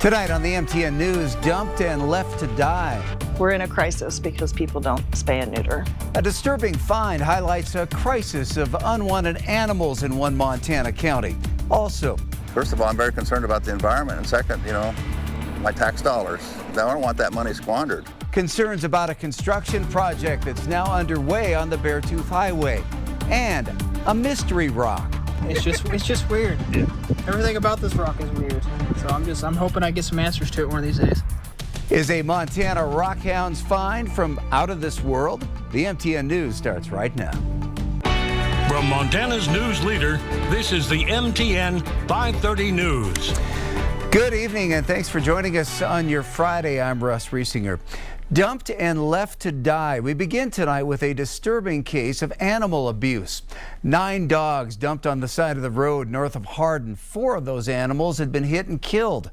Tonight on the MTN News, dumped and left to die. We're in a crisis because people don't spay and neuter. A disturbing find highlights a crisis of unwanted animals in one Montana county. Also, first of all, I'm very concerned about the environment, and second, my tax dollars. I don't want that money squandered. Concerns about a construction project that's now underway on the Beartooth Highway, and a mystery rock. It's just weird. Yeah. Everything about this rock is weird. So I'm hoping I get some answers to it one of these days. Is a Montana rockhound's find from out of this world? The MTN News starts right now. From Montana's news leader, this is the MTN 530 News. Good evening and thanks for joining us on your Friday. I'm Russ Riesinger. Dumped and left to die. We begin tonight with a disturbing case of animal abuse. 9 dogs dumped on the side of the road north of Hardin. 4 of those animals had been hit and killed.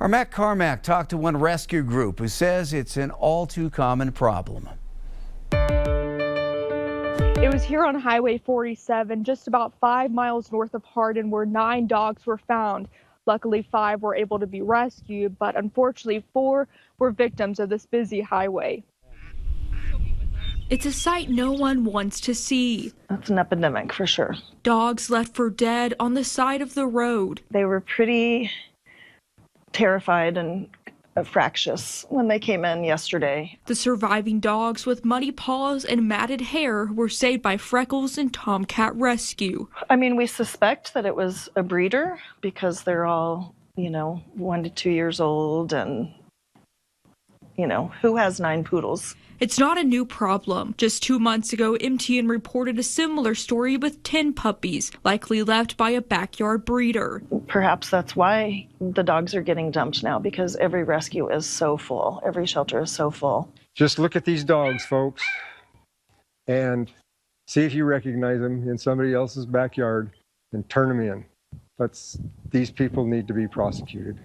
Our Matt Carmack talked to one rescue group who says it's an all too common problem. It was here on Highway 47, just about 5 miles north of Hardin, where 9 dogs were found. Luckily, 5 were able to be rescued, but unfortunately 4 were victims of this busy highway. It's a sight no one wants to see. That's an epidemic for sure. Dogs left for dead on the side of the road. They were pretty terrified and fractious when they came in yesterday. The surviving dogs with muddy paws and matted hair were saved by Freckles and Tomcat Rescue. I mean, we suspect that it was a breeder because they're all, 1 to 2 years old, and, who has 9 poodles? It's not a new problem. Just 2 months ago, MTN reported a similar story with 10 puppies, likely left by a backyard breeder. Perhaps that's why the dogs are getting dumped now, because every rescue is so full. Every shelter is so full. Just look at these dogs, folks, and see if you recognize them in somebody else's backyard and turn them in. These people need to be prosecuted.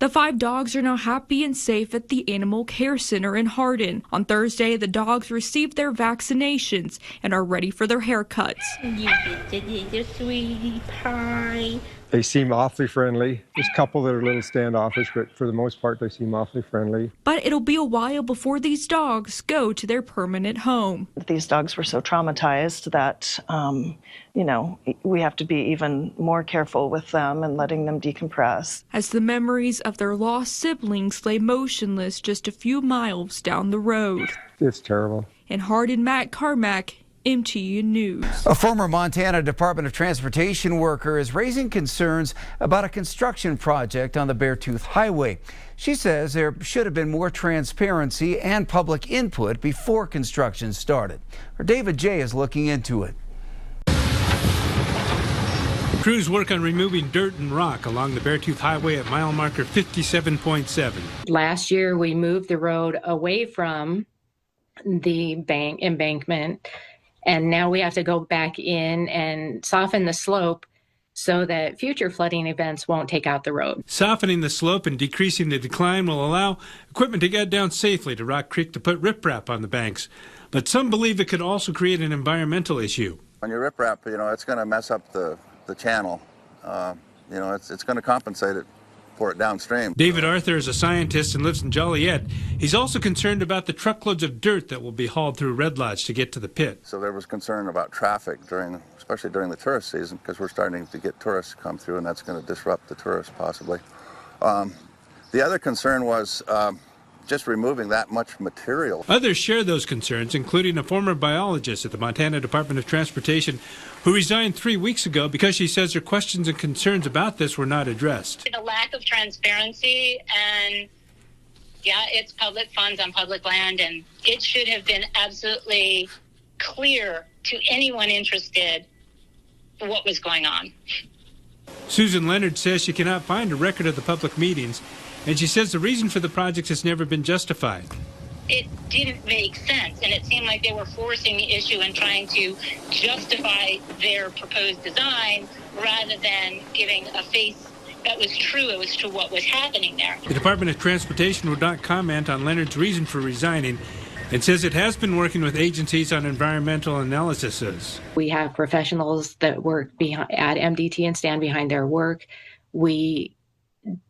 The 5 dogs are now happy and safe at the Animal Care Center in Hardin. On Thursday, the dogs received their vaccinations and are ready for their haircuts. You sweetie pie. They seem awfully friendly. There's a couple that are a little standoffish, but for the most part, they seem awfully friendly. But it'll be a while before these dogs go to their permanent home. These dogs were so traumatized that, we have to be even more careful with them and letting them decompress. As the memories of their lost siblings lay motionless just a few miles down the road. It's terrible. In Hardin, Matt Carmack, MTN News. A former Montana Department of Transportation worker is raising concerns about a construction project on the Beartooth Highway. She says there should have been more transparency and public input before construction started. Our David J. is looking into it. Crews work on removing dirt and rock along the Beartooth Highway at mile marker 57.7. Last year, we moved the road away from the embankment, and now we have to go back in and soften the slope so that future flooding events won't take out the road. Softening the slope and decreasing the decline will allow equipment to get down safely to Rock Creek to put riprap on the banks. But some believe it could also create an environmental issue. When you riprap, it's going to mess up the channel. It's going to compensate it for it downstream. David Arthur is a scientist and lives in Joliet. He's also concerned about the truckloads of dirt that will be hauled through Red Lodge to get to the pit. So there was concern about traffic especially during the tourist season, because we're starting to get tourists come through, and that's going to disrupt the tourists possibly. The other concern was just removing that much material. Others share those concerns, including a former biologist at the Montana Department of Transportation who resigned 3 weeks ago because she says her questions and concerns about this were not addressed. The lack of transparency, and it's public funds on public land, and it should have been absolutely clear to anyone interested what was going on. Susan Leonard says she cannot find a record of the public meetings, and she says the reason for the project has never been justified. It didn't make sense, and it seemed like they were forcing the issue and trying to justify their proposed design rather than giving a face that was true. It was to what was happening there. The Department of Transportation would not comment on Leonard's reason for resigning and says it has been working with agencies on environmental analyses. We have professionals that work at MDT and stand behind their work. We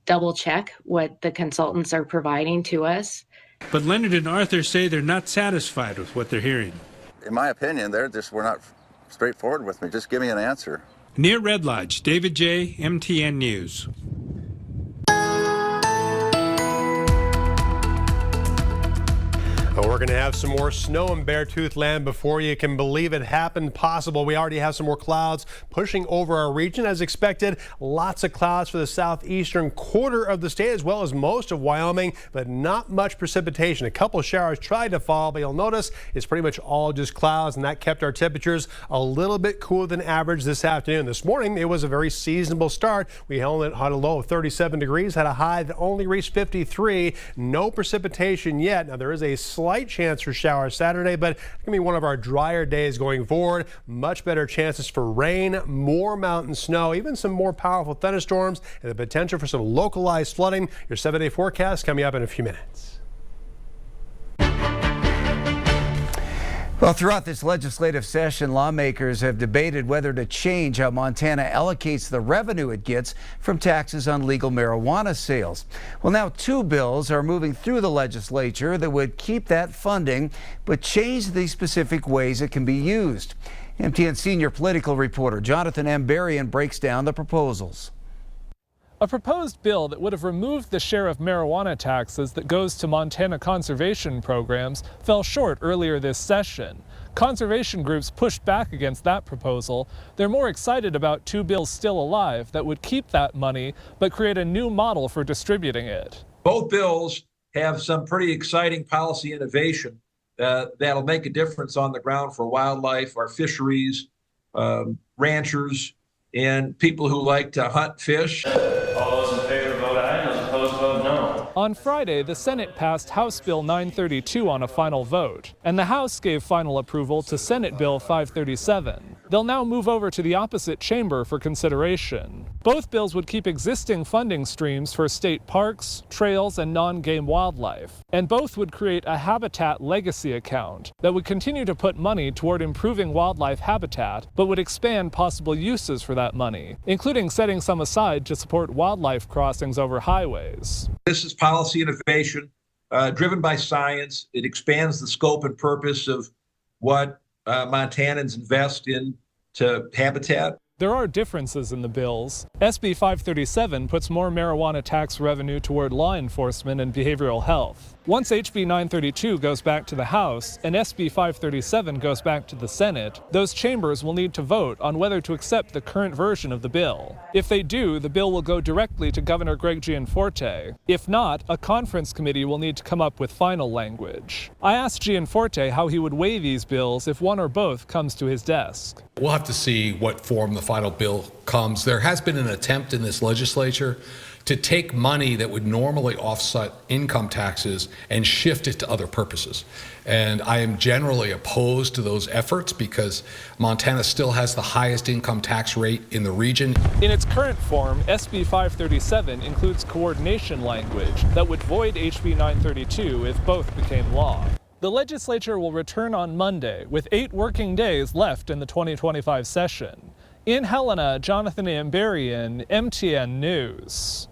double check what the consultants are providing to us. But Leonard and Arthur say they're not satisfied with what they're hearing. In my opinion, we're not straightforward with me. Just give me an answer. Near Red Lodge, David J., MTN News. We're going to have some more snow in Beartooth land before you can believe it happened possible. We already have some more clouds pushing over our region as expected. Lots of clouds for the southeastern quarter of the state as well as most of Wyoming, but not much precipitation. A couple of showers tried to fall, but you'll notice it's pretty much all just clouds, and that kept our temperatures a little bit cooler than average this afternoon. This morning, it was a very seasonable start. We had a low of 37 degrees, had a high that only reached 53. No precipitation yet. Now, there is a slight chance for showers Saturday, but it's going to be one of our drier days going forward. Much better chances for rain, more mountain snow, even some more powerful thunderstorms, and the potential for some localized flooding. Your 7-day forecast coming up in a few minutes. Well, throughout this legislative session, lawmakers have debated whether to change how Montana allocates the revenue it gets from taxes on legal marijuana sales. Well, now 2 bills are moving through the legislature that would keep that funding, but change the specific ways it can be used. MTN senior political reporter Jonathan M. Berrien breaks down the proposals. A proposed bill that would have removed the share of marijuana taxes that goes to Montana conservation programs fell short earlier this session. Conservation groups pushed back against that proposal. They're more excited about 2 bills still alive that would keep that money but create a new model for distributing it. Both bills have some pretty exciting policy innovation that'll make a difference on the ground for wildlife, our fisheries, ranchers, and people who like to hunt fish. All those in favor vote aye, those opposed vote no. On Friday, the Senate passed House Bill 932 on a final vote, and the House gave final approval to Senate Bill 537. They'll now move over to the opposite chamber for consideration. Both bills would keep existing funding streams for state parks, trails, and non-game wildlife, and both would create a habitat legacy account that would continue to put money toward improving wildlife habitat, but would expand possible uses for that money, including setting some aside to support wildlife crossings over highways. This is policy innovation driven by science. It expands the scope and purpose of what Montanans invest into habitat. There are differences in the bills. SB 537 puts more marijuana tax revenue toward law enforcement and behavioral health. Once HB 932 goes back to the House and SB 537 goes back to the Senate, those chambers will need to vote on whether to accept the current version of the bill. If they do, the bill will go directly to Governor Greg Gianforte. If not, a conference committee will need to come up with final language. I asked Gianforte how he would weigh these bills if one or both comes to his desk. We'll have to see what form the final bill comes. There has been an attempt in this legislature to take money that would normally offset income taxes and shift it to other purposes. And I am generally opposed to those efforts because Montana still has the highest income tax rate in the region. In its current form, SB 537 includes coordination language that would void HB 932 if both became law. The legislature will return on Monday with 8 working days left in the 2025 session. In Helena, Jonathan M. Berrien, MTN News.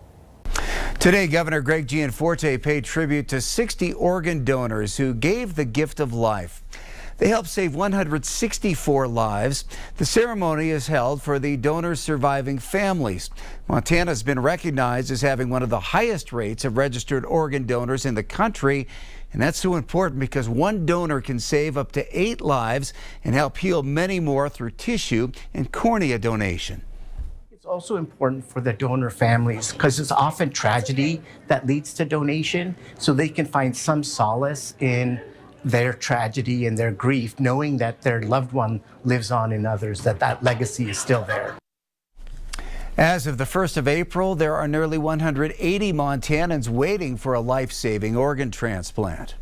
Today, Governor Greg Gianforte paid tribute to 60 organ donors who gave the gift of life. They helped save 164 lives. The ceremony is held for the donors' surviving families. Montana has been recognized as having one of the highest rates of registered organ donors in the country. And that's so important because one donor can save up to 8 lives and help heal many more through tissue and cornea donation. It's also important for the donor families because it's often tragedy that leads to donation, so they can find some solace in their tragedy and their grief, knowing that their loved one lives on in others, that legacy is still there. As of the 1st of April, there are nearly 180 Montanans waiting for a life-saving organ transplant.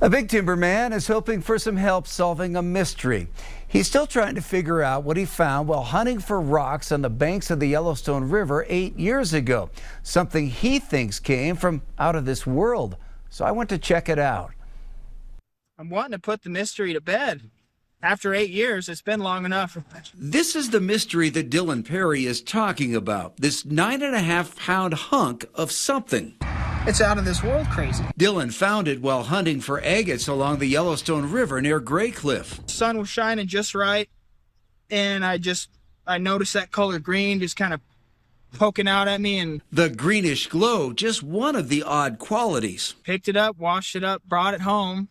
A big timber man is hoping for some help solving a mystery. He's still trying to figure out what he found while hunting for rocks on the banks of the Yellowstone River 8 years ago. Something he thinks came from out of this world. So I went to check it out. I'm wanting to put the mystery to bed. After 8 years, it's been long enough. This is the mystery that Dylan Perry is talking about. This 9.5-pound hunk of something. It's out of this world crazy. Dylan found it while hunting for agates along the Yellowstone River near Gray Cliff. The sun was shining just right, and I noticed that color green just kind of poking out at me, and the greenish glow, just one of the odd qualities. Picked it up, washed it up, brought it home,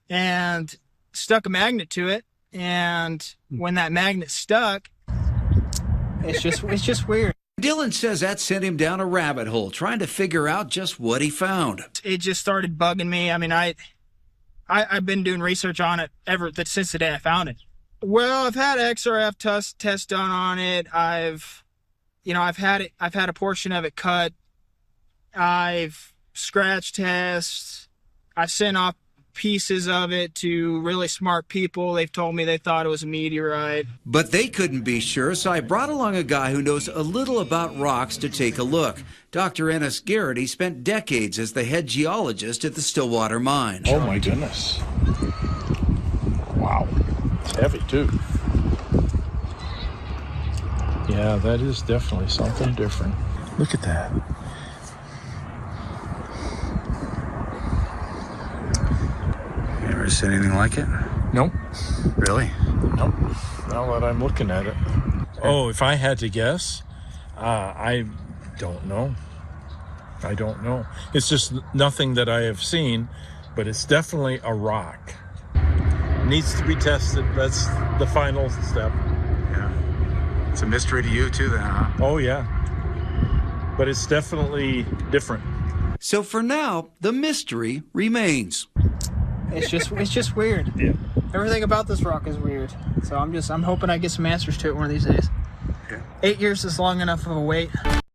and stuck a magnet to it. And when that magnet stuck, it's just weird. Dylan says that sent him down a rabbit hole, trying to figure out just what he found. It just started bugging me. I mean, I've been doing research on it since the day I found it. Well, I've had XRF tests done on it. I've had a portion of it cut. I've scratch tests. I sent off pieces of it to really smart people. They've told me they thought it was a meteorite. But they couldn't be sure, so I brought along a guy who knows a little about rocks to take a look. Dr. Ennis Garrity spent decades as the head geologist at the Stillwater mine. Oh my goodness. Wow. It's heavy too. Yeah, that is definitely something different. Look at that. You ever seen anything like it? Nope. Really? Nope. Now that I'm looking at it. Oh, if I had to guess, I don't know. I don't know. It's just nothing that I have seen, but it's definitely a rock. Needs to be tested. That's the final step. Yeah. It's a mystery to you too then, huh? Oh yeah. But it's definitely different. So for now, the mystery remains. It's just weird. Yeah. Everything about this rock is weird. So I'm hoping I get some answers to it one of these days. Yeah. 8 years is long enough of a wait.